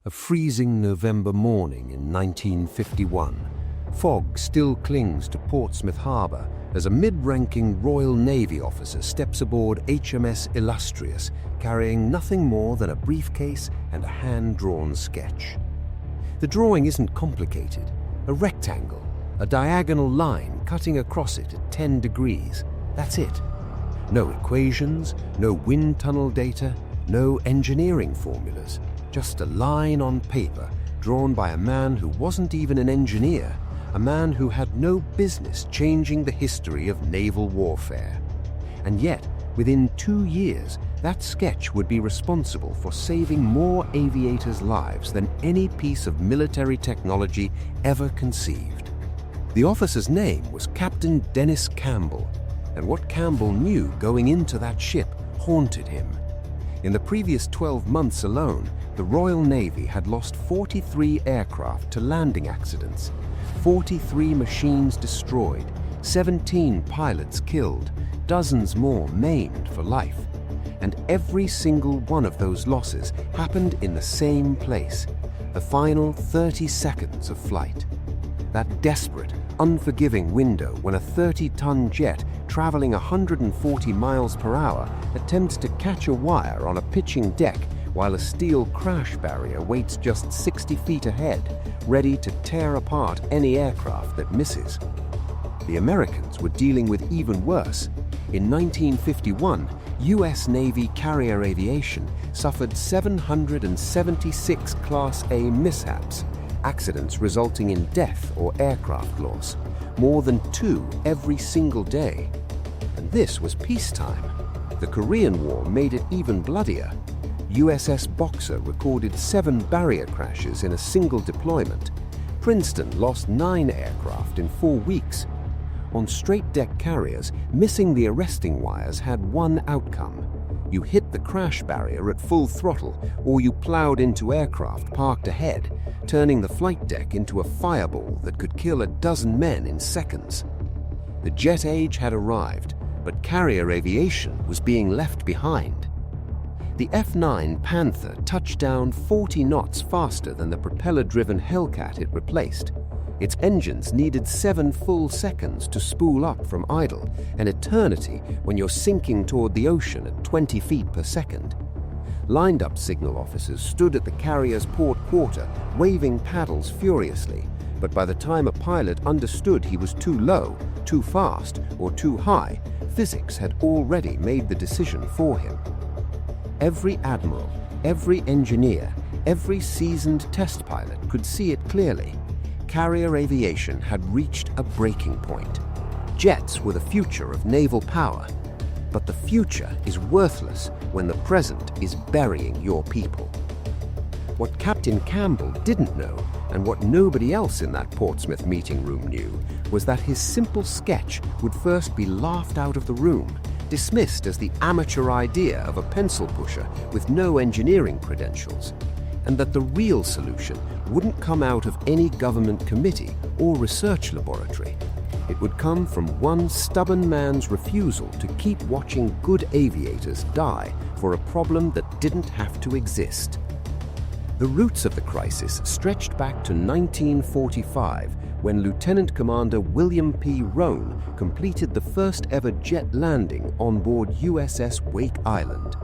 A freezing November morning in 1951, fog still clings to Portsmouth Harbour as a mid-ranking Royal Navy officer steps aboard HMS Illustrious, carrying nothing more than a briefcase and a hand-drawn sketch. The drawing isn't complicated. A rectangle, a diagonal line cutting across it at 10 degrees. That's it. No equations, no wind tunnel data, no engineering formulas. Just a line on paper drawn by a man who wasn't even an engineer, a man who had no business changing the history of naval warfare. And yet, within 2 years, that sketch would be responsible for saving more aviators' lives than any piece of military technology ever conceived. The officer's name was Captain Dennis Campbell, and what Campbell knew going into that ship haunted him. In the previous 12 months alone, the Royal Navy had lost 43 aircraft to landing accidents, 43 machines destroyed, 17 pilots killed, dozens more maimed for life. And every single one of those losses happened in the same place, the final 30 seconds of flight. That desperate, unforgiving window when a 30-ton jet traveling 140 miles per hour attempts to catch a wire on a pitching deck while a steel crash barrier waits just 60 feet ahead, ready to tear apart any aircraft that misses. The Americans were dealing with even worse. In 1951, U.S. Navy carrier aviation suffered 776 Class A mishaps, accidents resulting in death or aircraft loss, more than 2 every single day. And this was peacetime. The Korean War made it even bloodier. USS Boxer recorded 7 barrier crashes in a single deployment. Princeton lost 9 aircraft in 4 weeks. On straight-deck carriers, missing the arresting wires had one outcome. You hit the crash barrier at full throttle, or you plowed into aircraft parked ahead, turning the flight deck into a fireball that could kill a dozen men in seconds. The jet age had arrived, but carrier aviation was being left behind. The F-9 Panther touched down 40 knots faster than the propeller-driven Hellcat it replaced. Its engines needed 7 full seconds to spool up from idle, an eternity when you're sinking toward the ocean at 20 feet per second. Lined-up signal officers stood at the carrier's port quarter, waving paddles furiously, but by the time a pilot understood he was too low, too fast, or too high, physics had already made the decision for him. Every admiral, every engineer, every seasoned test pilot could see it clearly. Carrier aviation had reached a breaking point. Jets were the future of naval power, but the future is worthless when the present is burying your people. What Captain Campbell didn't know, and what nobody else in that Portsmouth meeting room knew, was that his simple sketch would first be laughed out of the room, dismissed as the amateur idea of a pencil pusher with no engineering credentials, and that the real solution wouldn't come out of any government committee or research laboratory. It would come from one stubborn man's refusal to keep watching good aviators die for a problem that didn't have to exist. The roots of the crisis stretched back to 1945, when Lieutenant Commander William P. Roan completed the first ever jet landing on board USS Wake Island.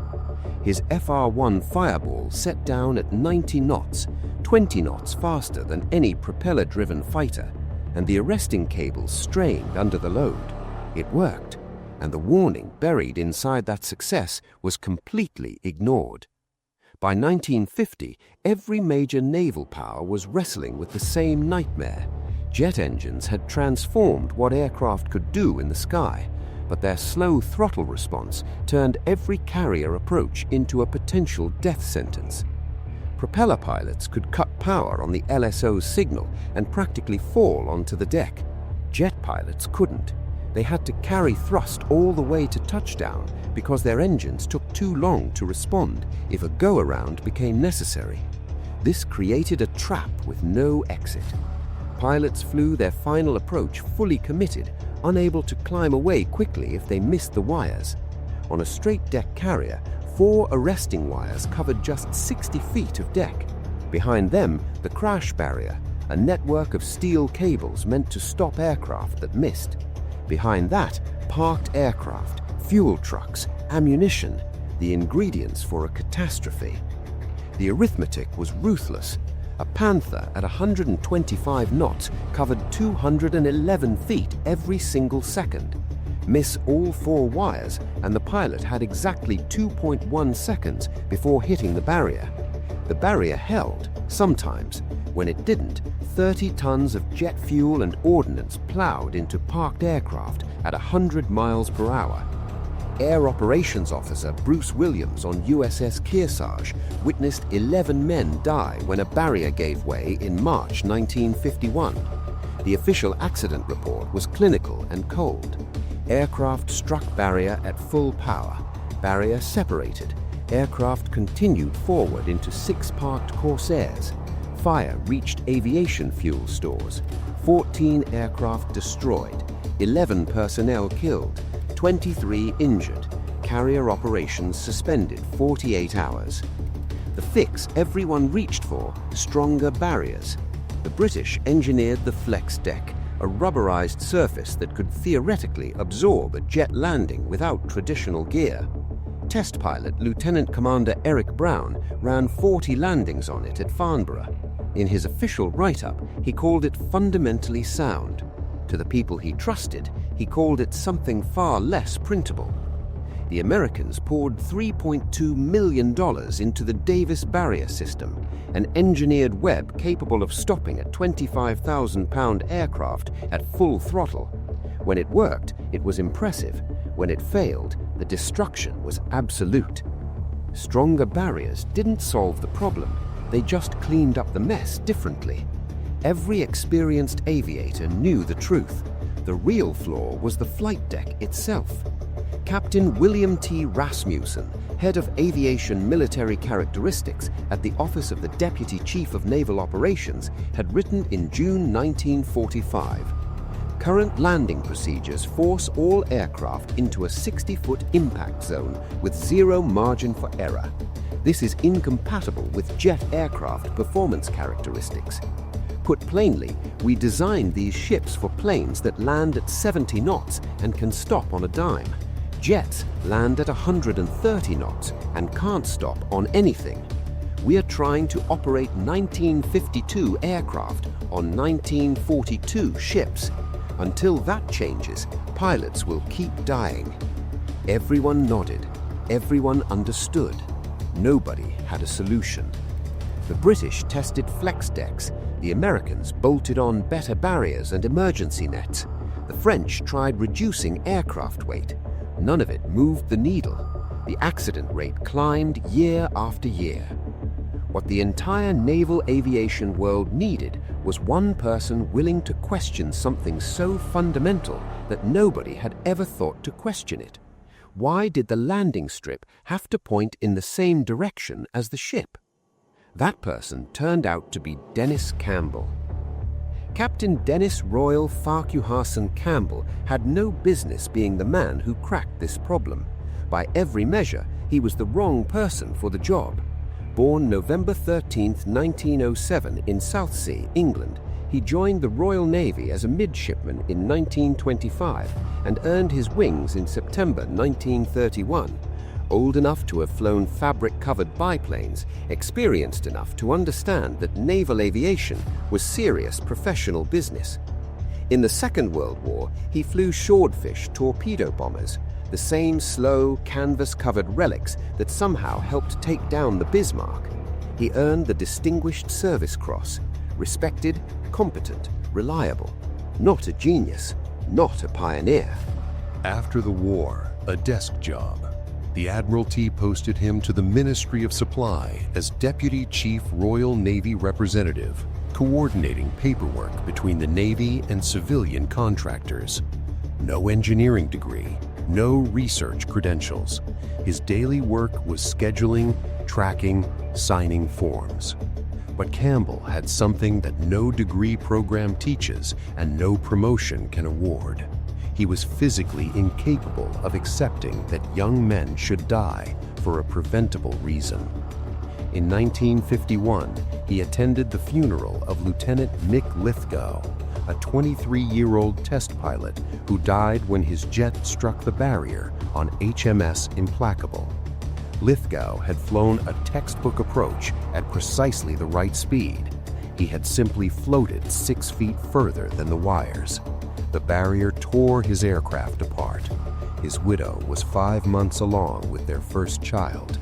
His FR-1 Fireball set down at 90 knots, 20 knots faster than any propeller-driven fighter, and the arresting cables strained under the load. It worked, and the warning buried inside that success was completely ignored. By 1950, every major naval power was wrestling with the same nightmare. Jet engines had transformed what aircraft could do in the sky, but their slow throttle response turned every carrier approach into a potential death sentence. Propeller pilots could cut power on the LSO's signal and practically fall onto the deck. Jet pilots couldn't. They had to carry thrust all the way to touchdown because their engines took too long to respond if a go-around became necessary. This created a trap with no exit. Pilots flew their final approach fully committed, unable to climb away quickly if they missed the wires. On a straight-deck carrier, 4 arresting wires covered just 60 feet of deck. Behind them, the crash barrier, a network of steel cables meant to stop aircraft that missed. Behind that, parked aircraft, fuel trucks, ammunition, the ingredients for a catastrophe. The arithmetic was ruthless. A Panther at 125 knots covered 211 feet every single second. Miss all 4 wires, and the pilot had exactly 2.1 seconds before hitting the barrier. The barrier held, sometimes. When it didn't, 30 tons of jet fuel and ordnance plowed into parked aircraft at 100 miles per hour. Air Operations Officer Bruce Williams on USS Kearsarge witnessed 11 men die when a barrier gave way in March 1951. The official accident report was clinical and cold. Aircraft struck barrier at full power. Barrier separated. Aircraft continued forward into 6 parked Corsairs. Fire reached aviation fuel stores. 14 aircraft destroyed. 11 personnel killed. 23 injured. Carrier operations suspended 48 hours. The fix everyone reached for: stronger barriers. The British engineered the flex deck, a rubberized surface that could theoretically absorb a jet landing without traditional gear. Test pilot Lieutenant Commander Eric Brown ran 40 landings on it at Farnborough. In his official write-up, he called it fundamentally sound. To the people he trusted, he called it something far less printable. The Americans poured $3.2 million into the Davis barrier system, an engineered web capable of stopping a 25,000-pound aircraft at full throttle. When it worked, it was impressive. When it failed, the destruction was absolute. Stronger barriers didn't solve the problem. They just cleaned up the mess differently. Every experienced aviator knew the truth. The real flaw was the flight deck itself. Captain William T. Rasmussen, head of aviation military characteristics at the Office of the Deputy Chief of Naval Operations, had written in June 1945, "Current landing procedures force all aircraft into a 60-foot impact zone with zero margin for error. This is incompatible with jet aircraft performance characteristics. Put plainly, we designed these ships for planes that land at 70 knots and can stop on a dime. Jets land at 130 knots and can't stop on anything. We are trying to operate 1952 aircraft on 1942 ships. Until that changes, pilots will keep dying." Everyone nodded. Everyone understood. Nobody had a solution. The British tested flex decks. The Americans bolted on better barriers and emergency nets. The French tried reducing aircraft weight. None of it moved the needle. The accident rate climbed year after year. What the entire naval aviation world needed was one person willing to question something so fundamental that nobody had ever thought to question it. Why did the landing strip have to point in the same direction as the ship? That person turned out to be Dennis Campbell. Captain Dennis Royal Farquharson Campbell had no business being the man who cracked this problem. By every measure, he was the wrong person for the job. Born November 13, 1907 in Southsea, England, he joined the Royal Navy as a midshipman in 1925 and earned his wings in September 1931. Old enough to have flown fabric-covered biplanes, experienced enough to understand that naval aviation was serious professional business. In the Second World War, he flew Swordfish torpedo bombers, the same slow, canvas-covered relics that somehow helped take down the Bismarck. He earned the Distinguished Service Cross, respected, competent, reliable, not a genius, not a pioneer. After the war, a desk job. The Admiralty posted him to the Ministry of Supply as Deputy Chief Royal Navy Representative, coordinating paperwork between the Navy and civilian contractors. No engineering degree, no research credentials. His daily work was scheduling, tracking, signing forms. But Campbell had something that no degree program teaches and no promotion can award. He was physically incapable of accepting that young men should die for a preventable reason. In 1951, he attended the funeral of Lieutenant Mick Lithgow, a 23-year-old test pilot who died when his jet struck the barrier on HMS Implacable. Lithgow had flown a textbook approach at precisely the right speed. He had simply floated 6 feet further than the wires. The barrier tore his aircraft apart. His widow was 5 months along with their first child.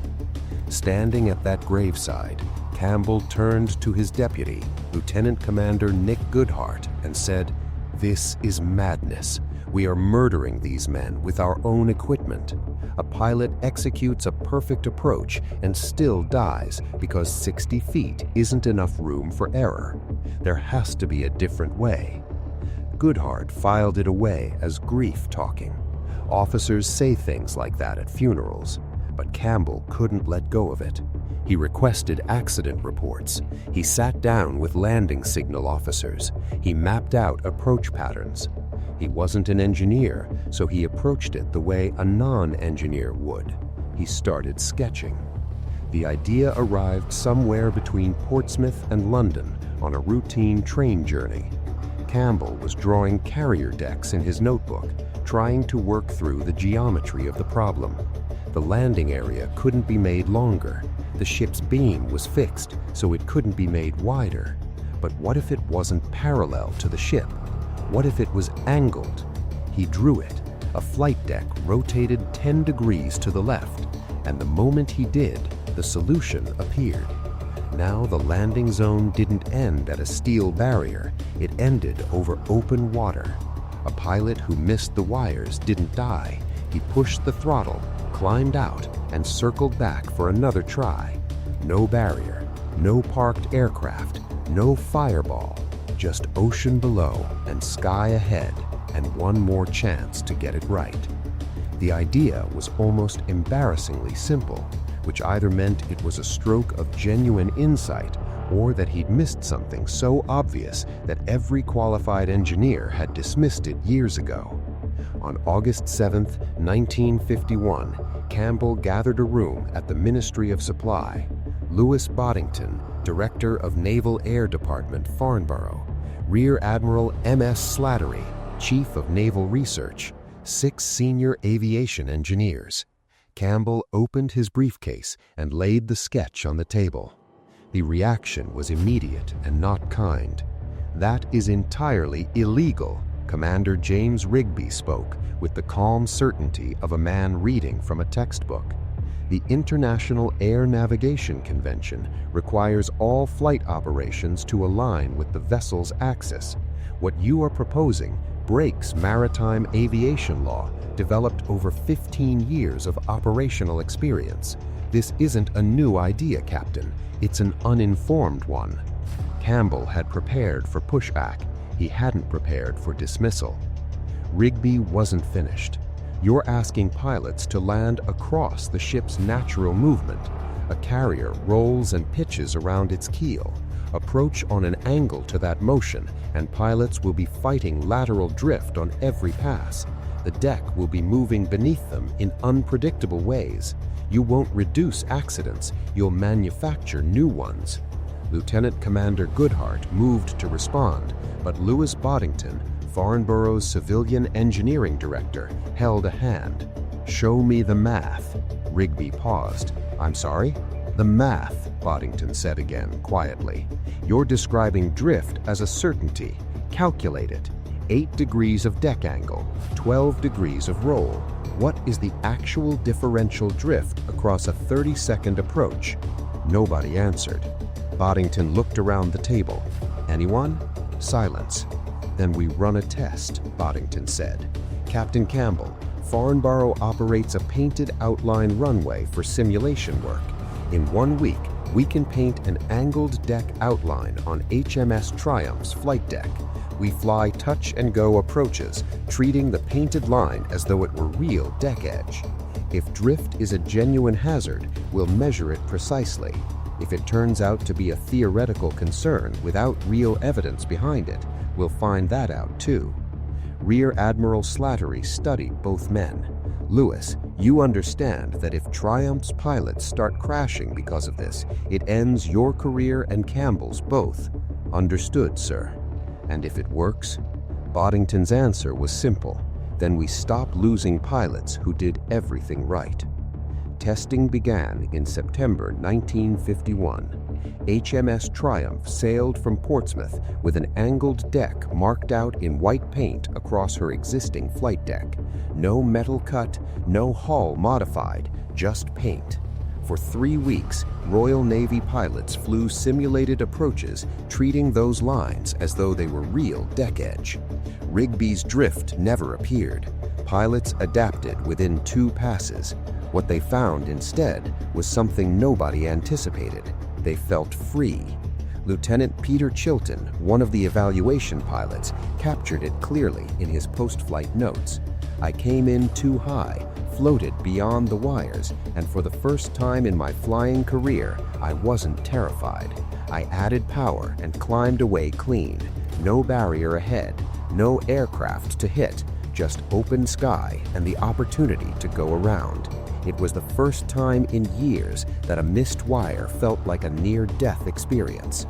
Standing at that graveside, Campbell turned to his deputy, Lieutenant Commander Nick Goodhart, and said, "This is madness. We are murdering these men with our own equipment. A pilot executes a perfect approach and still dies because 60 feet isn't enough room for error. There has to be a different way." Goodhart filed it away as grief talking. Officers say things like that at funerals, but Campbell couldn't let go of it. He requested accident reports. He sat down with landing signal officers. He mapped out approach patterns. He wasn't an engineer, so he approached it the way a non-engineer would. He started sketching. The idea arrived somewhere between Portsmouth and London on a routine train journey. Campbell was drawing carrier decks in his notebook, trying to work through the geometry of the problem. The landing area couldn't be made longer. The ship's beam was fixed, so it couldn't be made wider. But what if it wasn't parallel to the ship? What if it was angled? He drew it. A flight deck rotated 10 degrees to the left, and the moment he did, the solution appeared. Now the landing zone didn't end at a steel barrier. It ended over open water. A pilot who missed the wires didn't die. He pushed the throttle, climbed out, and circled back for another try. No barrier, no parked aircraft, no fireball, just ocean below and sky ahead, and one more chance to get it right. The idea was almost embarrassingly simple, which either meant it was a stroke of genuine insight or that he'd missed something so obvious that every qualified engineer had dismissed it years ago. On August 7, 1951, Campbell gathered a room at the Ministry of Supply. Louis Boddington, Director of Naval Air Department, Farnborough, Rear Admiral M.S. Slattery, Chief of Naval Research, 6 senior aviation engineers. Campbell opened his briefcase and laid the sketch on the table. The reaction was immediate and not kind. "That is entirely illegal," Commander James Rigby spoke with the calm certainty of a man reading from a textbook. The International Air Navigation Convention requires all flight operations to align with the vessel's axis. What you are proposing breaks maritime aviation law developed over 15 years of operational experience. This isn't a new idea, Captain. It's an uninformed one. Campbell had prepared for pushback. He hadn't prepared for dismissal. Rigby wasn't finished. "You're asking pilots to land across the ship's natural movement. A carrier rolls and pitches around its keel. Approach on an angle to that motion, and pilots will be fighting lateral drift on every pass. The deck will be moving beneath them in unpredictable ways. You won't reduce accidents, you'll manufacture new ones." Lieutenant Commander Goodhart moved to respond, but Louis Boddington, Farnborough's civilian engineering director, held a hand. "Show me the math." Rigby paused. "I'm sorry?" "The math," Boddington said again, quietly. "You're describing drift as a certainty. Calculate it. 8 degrees of deck angle, 12 degrees of roll. What is the actual differential drift across a 30-second approach?" Nobody answered. Boddington looked around the table. "Anyone?" Silence. "Then we run a test," Boddington said. "Captain Campbell, Farnborough operates a painted outline runway for simulation work. In 1 week, we can paint an angled deck outline on HMS Triumph's flight deck. We fly touch-and-go approaches, treating the painted line as though it were real deck edge. If drift is a genuine hazard, we'll measure it precisely. If it turns out to be a theoretical concern without real evidence behind it, we'll find that out too." Rear Admiral Slattery studied both men. "Louis, You understand that if Triumph's pilots start crashing because of this, it ends your career and Campbell's both. Understood, sir. And if it works? Boddington's answer was simple. Then we stop losing pilots who did everything right. Testing began in September 1951. HMS Triumph sailed from Portsmouth with an angled deck marked out in white paint across her existing flight deck. No metal cut, no hull modified, just paint. For 3 weeks, Royal Navy pilots flew simulated approaches, treating those lines as though they were real deck edge. Rigby's drift never appeared. Pilots adapted within 2 passes. What they found instead was something nobody anticipated. They felt free. Lieutenant Peter Chilton, one of the evaluation pilots, captured it clearly in his post-flight notes. I came in too high, floated beyond the wires, and for the first time in my flying career, I wasn't terrified. I added power and climbed away clean. No barrier ahead, no aircraft to hit, just open sky and the opportunity to go around. It was the first time in years that a missed wire felt like a near-death experience.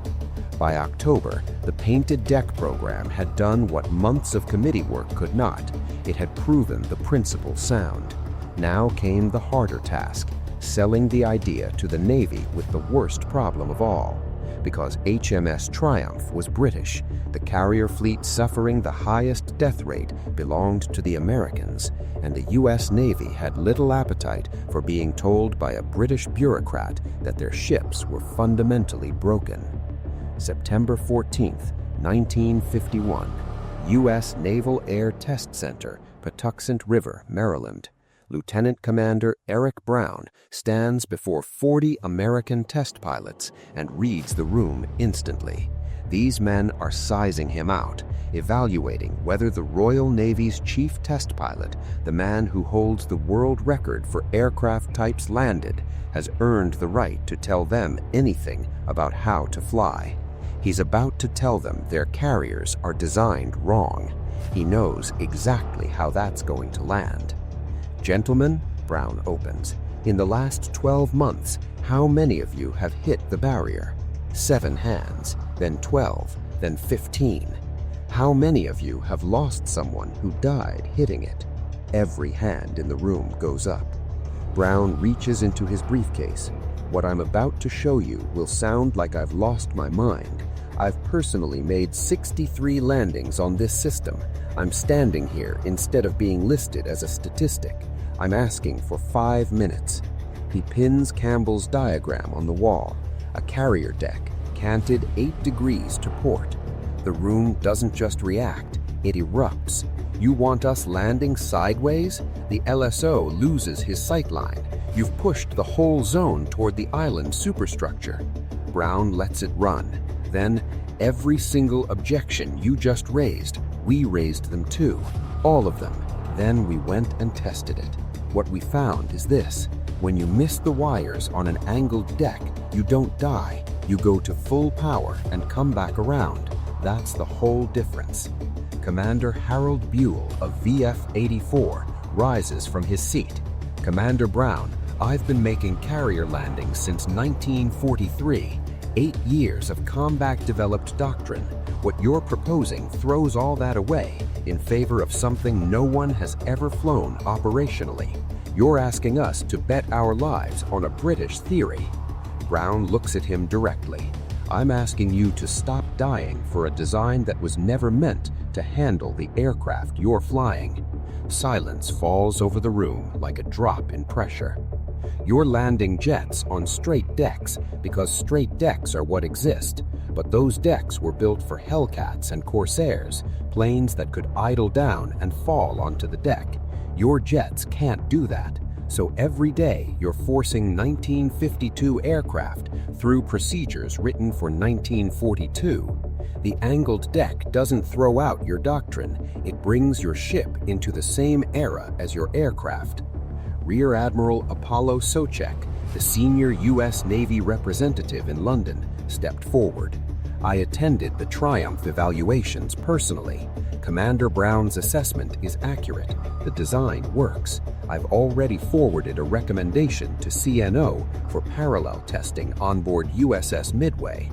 By October, the painted deck program had done what months of committee work could not. It had proven the principle sound. Now came the harder task, selling the idea to the Navy with the worst problem of all. Because HMS Triumph was British, the carrier fleet suffering the highest death rate belonged to the Americans, and the U.S. Navy had little appetite for being told by a British bureaucrat that their ships were fundamentally broken. September 14, 1951, U.S. Naval Air Test Center, Patuxent River, Maryland. Lieutenant Commander Eric Brown stands before 40 American test pilots and reads the room instantly. These men are sizing him out, evaluating whether the Royal Navy's chief test pilot, the man who holds the world record for aircraft types landed, has earned the right to tell them anything about how to fly. He's about to tell them their carriers are designed wrong. He knows exactly how that's going to land. Gentlemen, Brown opens, in the last 12 months, how many of you have hit the barrier? 7 hands, then 12, then 15. How many of you have lost someone who died hitting it? Every hand in the room goes up. Brown reaches into his briefcase. What I'm about to show you will sound like I've lost my mind. I've personally made 63 landings on this system. I'm standing here instead of being listed as a statistic. I'm asking for 5 minutes. He pins Campbell's diagram on the wall. A carrier deck, canted 8 degrees to port. The room doesn't just react, it erupts. You want us landing sideways? The LSO loses his sightline. You've pushed the whole zone toward the island superstructure. Brown lets it run. Then, every single objection you just raised, we raised them too. All of them. Then we went and tested it. What we found is this. When you miss the wires on an angled deck, you don't die. You go to full power and come back around. That's the whole difference. Commander Harold Buell of VF-84 rises from his seat. Commander Brown, I've been making carrier landings since 1943. 8 years of combat-developed doctrine. What you're proposing throws all that away in favor of something no one has ever flown operationally. You're asking us to bet our lives on a British theory. Brown looks at him directly. I'm asking you to stop dying for a design that was never meant to handle the aircraft you're flying. Silence falls over the room like a drop in pressure. You're landing jets on straight decks because straight decks are what exist, but those decks were built for Hellcats and Corsairs, planes that could idle down and fall onto the deck. Your jets can't do that, so every day you're forcing 1952 aircraft through procedures written for 1942. The angled deck doesn't throw out your doctrine, it brings your ship into the same era as your aircraft. Rear Admiral Apollo Sochek, the senior U.S. Navy representative in London, stepped forward. I attended the Triumph evaluations personally. Commander Brown's assessment is accurate. The design works. I've already forwarded a recommendation to CNO for parallel testing on board USS Midway.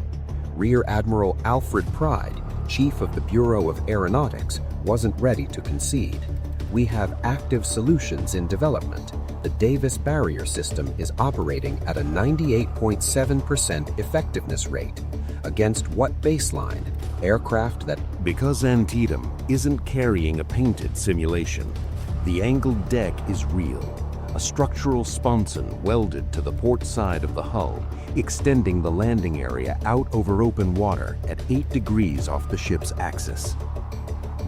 Rear Admiral Alfred Pride, Chief of the Bureau of Aeronautics, wasn't ready to concede. We have active solutions in development. The Davis barrier system is operating at a 98.7% effectiveness rate. Against what baseline? Aircraft that... Because Antietam isn't carrying a painted simulation, the angled deck is real, a structural sponson welded to the port side of the hull, extending the landing area out over open water at 8 degrees off the ship's axis.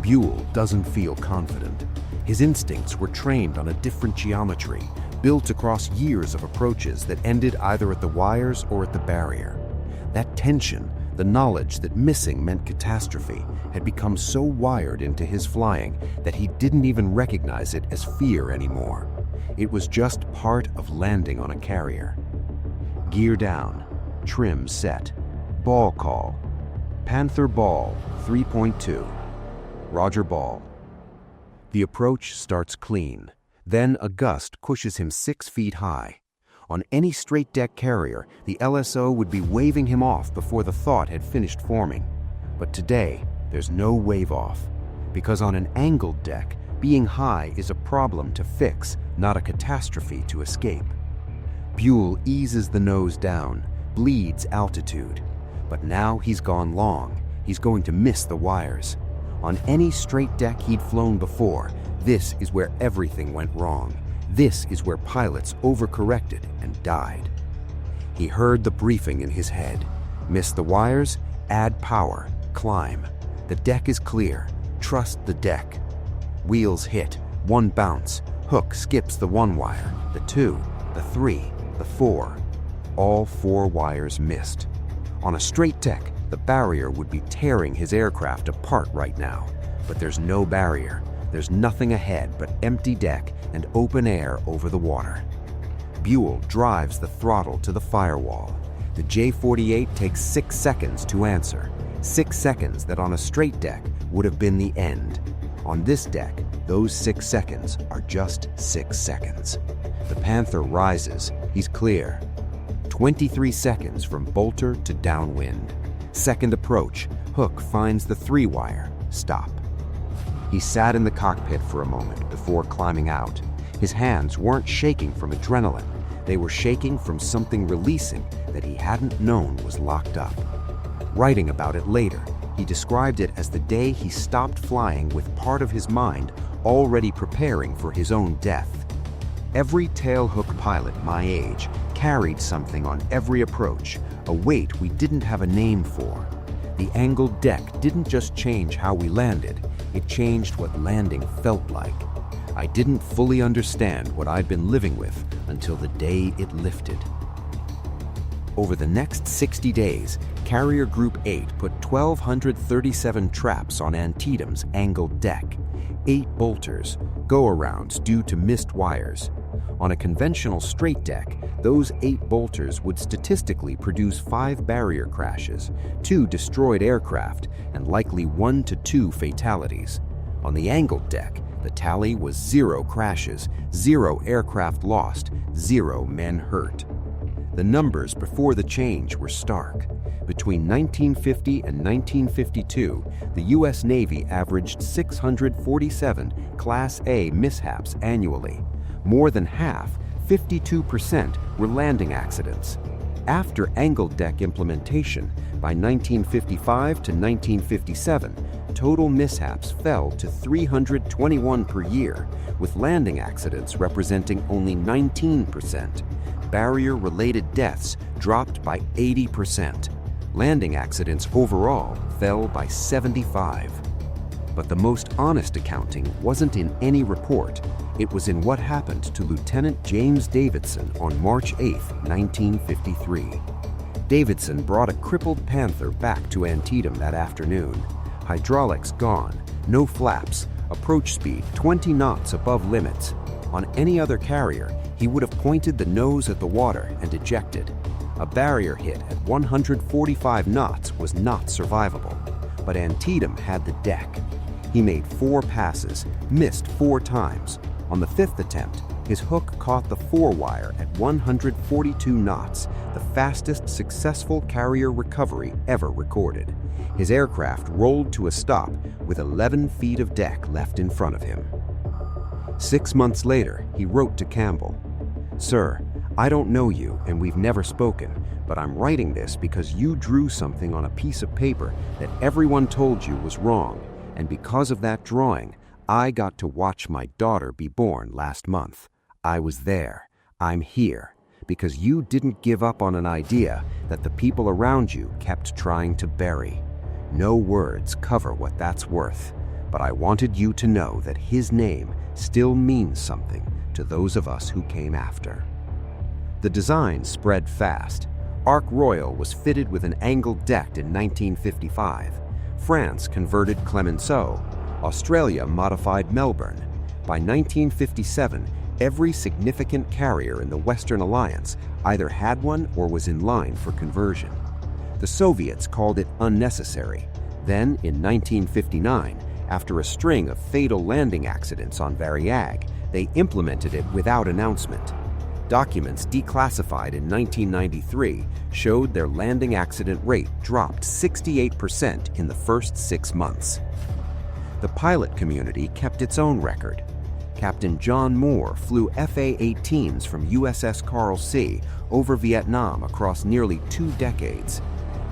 Buell doesn't feel confident. His instincts were trained on a different geometry, built across years of approaches that ended either at the wires or at the barrier. That tension, the knowledge that missing meant catastrophe, had become so wired into his flying that he didn't even recognize it as fear anymore. It was just part of landing on a carrier. Gear down, trim set, ball call. Panther ball 3.2. Roger ball. The approach starts clean. Then a gust pushes him 6 feet high. On any straight-deck carrier, the LSO would be waving him off before the thought had finished forming. But today, there's no wave off. Because on an angled deck, being high is a problem to fix, not a catastrophe to escape. Buell eases the nose down, bleeds altitude. But now he's gone long. He's going to miss the wires. On any straight deck he'd flown before, this is where everything went wrong. This is where pilots overcorrected and died. He heard the briefing in his head. Miss the wires, add power, climb. The deck is clear. Trust the deck. Wheels hit, 1 bounce. Hook skips the 1 wire, the 2, the 3, the 4. All 4 wires missed. On a straight deck, the barrier would be tearing his aircraft apart right now. But there's no barrier. There's nothing ahead but empty deck and open air over the water. Buell drives the throttle to the firewall. The J-48 takes 6 seconds to answer. 6 seconds that on a straight deck would have been the end. On this deck, those 6 seconds are just 6 seconds. The Panther rises. He's clear. 23 seconds from bolter to downwind. Second approach. Hook finds the 3-wire. Stop. He sat in the cockpit for a moment before climbing out. His hands weren't shaking from adrenaline. They were shaking from something releasing that he hadn't known was locked up. Writing about it later, he described it as the day he stopped flying with part of his mind already preparing for his own death. Every tailhook pilot my age carried something on every approach, a weight we didn't have a name for. The angled deck didn't just change how we landed, it changed what landing felt like. I didn't fully understand what I'd been living with until the day it lifted. Over the next 60 days, Carrier Group 8 put 1,237 traps on Antietam's angled deck, 8 bolters, go-arounds due to missed wires. On a conventional straight deck, those 8 bolters would statistically produce 5 barrier crashes, 2 destroyed aircraft, and likely 1 to 2 fatalities. On the angled deck, the tally was 0 crashes, 0 aircraft lost, 0 men hurt. The numbers before the change were stark. Between 1950 and 1952, the U.S. Navy averaged 647 Class A mishaps annually. More than half, 52%, were landing accidents. After angled deck implementation, by 1955 to 1957, total mishaps fell to 321 per year, with landing accidents representing only 19%. Barrier-related deaths dropped by 80%. Landing accidents overall fell by 75%. But the most honest accounting wasn't in any report. It was in what happened to Lieutenant James Davidson on March 8, 1953. Davidson brought a crippled Panther back to Antietam that afternoon. Hydraulics gone, no flaps, approach speed 20 knots above limits. On any other carrier, he would have pointed the nose at the water and ejected. A barrier hit at 145 knots was not survivable, but Antietam had the deck. He made 4 passes, missed 4 times. On the 5th attempt, his hook caught the fore-wire at 142 knots, the fastest successful carrier recovery ever recorded. His aircraft rolled to a stop with 11 feet of deck left in front of him. 6 months later, he wrote to Campbell, "Sir, I don't know you and we've never spoken, but I'm writing this because you drew something on a piece of paper that everyone told you was wrong, and because of that drawing, I got to watch my daughter be born last month. I was there. I'm here. Because you didn't give up on an idea that the people around you kept trying to bury. No words cover what that's worth, but I wanted you to know that his name still means something to those of us who came after." The design spread fast. Ark Royal was fitted with an angled deck in 1955. France converted Clemenceau. Australia modified Melbourne. By 1957, every significant carrier in the Western Alliance either had one or was in line for conversion. The Soviets called it unnecessary. Then, in 1959, after a string of fatal landing accidents on WWII, they implemented it without announcement. Documents declassified in 1993 showed their landing accident rate dropped 68% in the first 6 months. The pilot community kept its own record. Captain John Moore flew FA-18s from USS Carl C. over Vietnam across nearly 2 decades.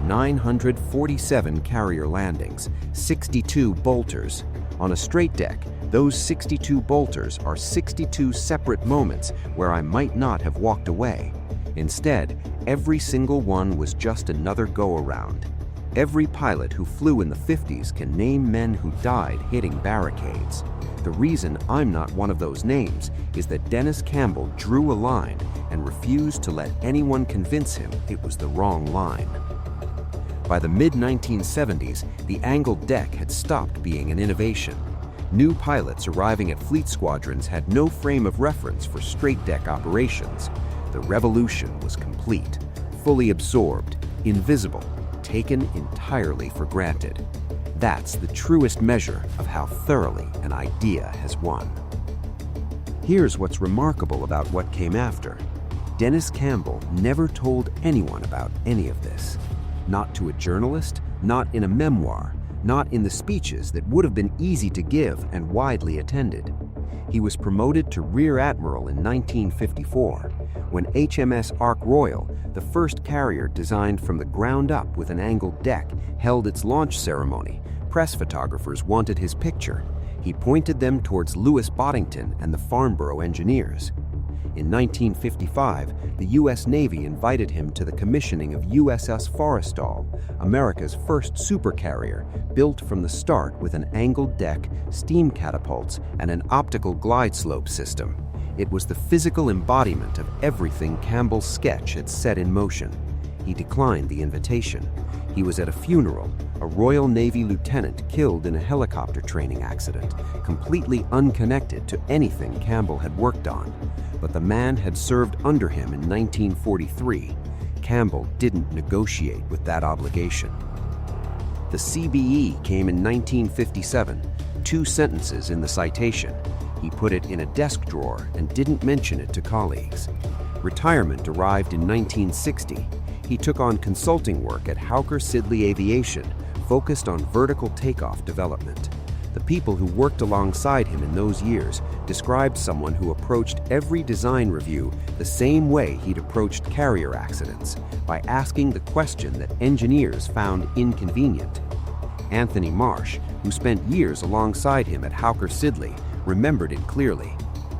947 carrier landings, 62 bolters. On a straight deck, those 62 bolters are 62 separate moments where I might not have walked away. Instead, every single one was just another go-around. Every pilot who flew in the 50s can name men who died hitting barricades. The reason I'm not one of those names is that Dennis Campbell drew a line and refused to let anyone convince him it was the wrong line. By the mid-1970s, the angled deck had stopped being an innovation. New pilots arriving at fleet squadrons had no frame of reference for straight deck operations. The revolution was complete, fully absorbed, invisible, taken entirely for granted. That's the truest measure of how thoroughly an idea has won. Here's what's remarkable about what came after. Dennis Campbell never told anyone about any of this. Not to a journalist, not in a memoir, not in the speeches that would have been easy to give and widely attended. He was promoted to Rear Admiral in 1954, when HMS Ark Royal, the first carrier designed from the ground up with an angled deck, held its launch ceremony. Press photographers wanted his picture. He pointed them towards Louis Boddington and the Farnborough engineers. In 1955, the U.S. Navy invited him to the commissioning of USS Forrestal, America's first supercarrier, built from the start with an angled deck, steam catapults, and an optical glide slope system. It was the physical embodiment of everything Campbell's sketch had set in motion. He declined the invitation. He was at a funeral, a Royal Navy lieutenant killed in a helicopter training accident, completely unconnected to anything Campbell had worked on. But the man had served under him in 1943. Campbell didn't negotiate with that obligation. The CBE came in 1957, 2 sentences in the citation. He put it in a desk drawer and didn't mention it to colleagues. Retirement arrived in 1960. He took on consulting work at Hawker Siddeley Aviation, focused on vertical takeoff development. The people who worked alongside him in those years described someone who approached every design review the same way he'd approached carrier accidents, by asking the question that engineers found inconvenient. Anthony Marsh, who spent years alongside him at Hawker Siddeley, remembered it clearly.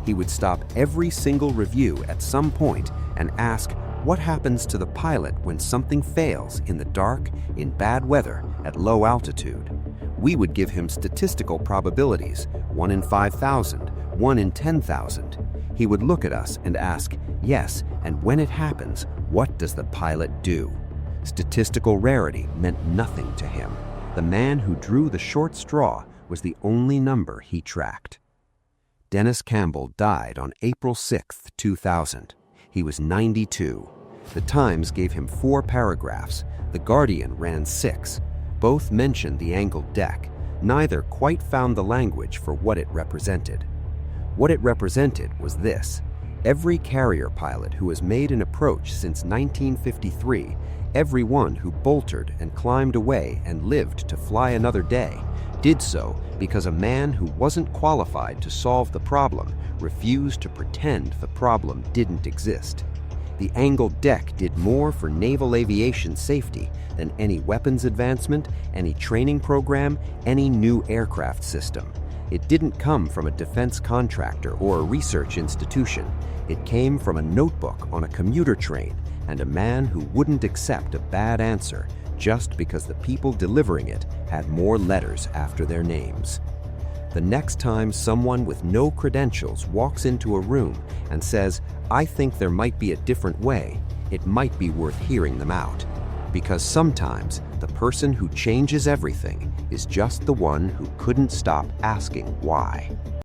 He would stop every single review at some point and ask, what happens to the pilot when something fails in the dark, in bad weather, at low altitude? We would give him statistical probabilities, 1 in 5,000, 1 in 10,000. He would look at us and ask, yes, and when it happens, what does the pilot do? Statistical rarity meant nothing to him. The man who drew the short straw was the only number he tracked. Dennis Campbell died on April 6, 2000. He was 92. The Times gave him 4 paragraphs. The Guardian ran 6. Both mentioned the angled deck. neither quite found the language for what it represented. What it represented was this: every carrier pilot who has made an approach since 1953, every one who bolted and climbed away and lived to fly another day, did so because a man who wasn't qualified to solve the problem refused to pretend the problem didn't exist. The angled deck did more for naval aviation safety than any weapons advancement, any training program, any new aircraft system. It didn't come from a defense contractor or a research institution. It came from a notebook on a commuter train and a man who wouldn't accept a bad answer just because the people delivering it had more letters after their names. The next time someone with no credentials walks into a room and says, "I think there might be a different way," it might be worth hearing them out. Because sometimes the person who changes everything is just the one who couldn't stop asking why.